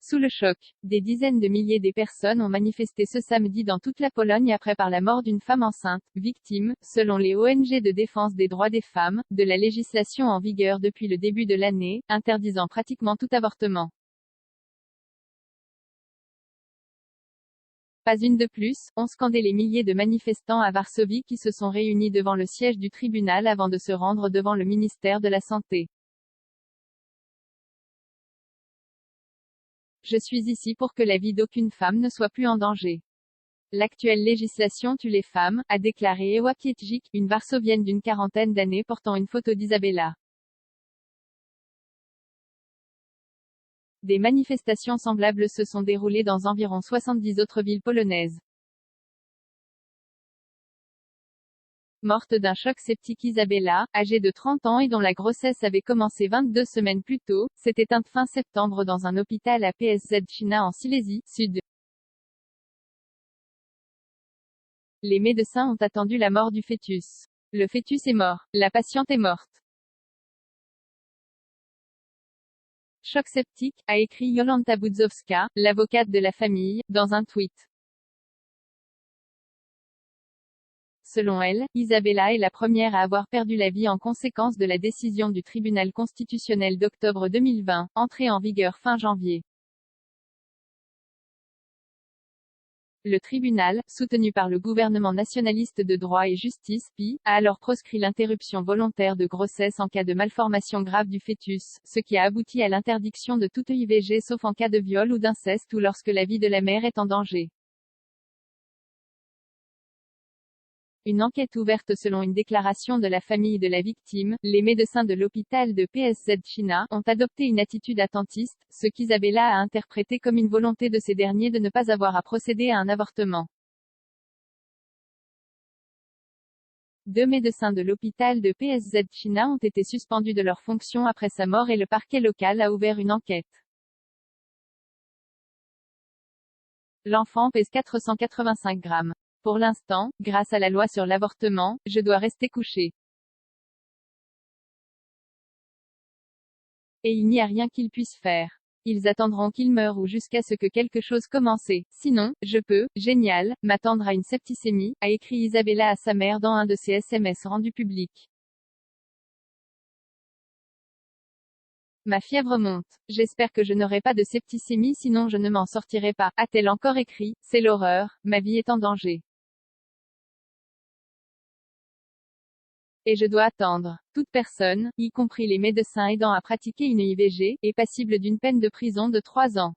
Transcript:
Sous le choc, des dizaines de milliers de personnes ont manifesté ce samedi dans toute la Pologne après par la mort d'une femme enceinte, victime, selon les ONG de défense des droits des femmes, de la législation en vigueur depuis le début de l'année, interdisant pratiquement tout avortement. Pas une de plus, ont scandé les milliers de manifestants à Varsovie qui se sont réunis devant le siège du tribunal avant de se rendre devant le ministère de la Santé. Je suis ici pour que la vie d'aucune femme ne soit plus en danger. L'actuelle législation tue les femmes, a déclaré Ewa Pietzik, une varsovienne d'une quarantaine d'années portant une photo d'Isabella. Des manifestations semblables se sont déroulées dans environ 70 autres villes polonaises. Morte d'un choc septique, Isabella, âgée de 30 ans et dont la grossesse avait commencé 22 semaines plus tôt, s'est éteinte fin septembre dans un hôpital à PSZczyna en Silésie, Sud. Les médecins ont attendu la mort du fœtus. Le fœtus est mort. La patiente est morte. Choc septique, a écrit Jolanta Budzowska, l'avocate de la famille, dans un tweet. Selon elle, Isabella est la première à avoir perdu la vie en conséquence de la décision du tribunal constitutionnel d'octobre 2020, entrée en vigueur fin janvier. Le tribunal, soutenu par le gouvernement nationaliste de droit et justice, PI, a alors proscrit l'interruption volontaire de grossesse en cas de malformation grave du fœtus, ce qui a abouti à l'interdiction de toute IVG sauf en cas de viol ou d'inceste ou lorsque la vie de la mère est en danger. Une enquête ouverte selon une déclaration de la famille de la victime, les médecins de l'hôpital de PSZczyna ont adopté une attitude attentiste, ce qu'Isabella a interprété comme une volonté de ces derniers de ne pas avoir à procéder à un avortement. Deux médecins de l'hôpital de PSZczyna ont été suspendus de leurs fonctions après sa mort et le parquet local a ouvert une enquête. L'enfant pèse 485 grammes. Pour l'instant, grâce à la loi sur l'avortement, je dois rester couché. Et il n'y a rien qu'ils puissent faire. Ils attendront qu'il meure ou jusqu'à ce que quelque chose commence. Sinon, je peux, génial, m'attendre à une septicémie, a écrit Isabella à sa mère dans un de ses SMS rendus publics. Ma fièvre monte. J'espère que je n'aurai pas de septicémie sinon je ne m'en sortirai pas, a-t-elle encore écrit. C'est l'horreur, ma vie est en danger. Et je dois attendre. Toute personne, y compris les médecins aidant à pratiquer une IVG, est passible d'une peine de prison de 3 ans.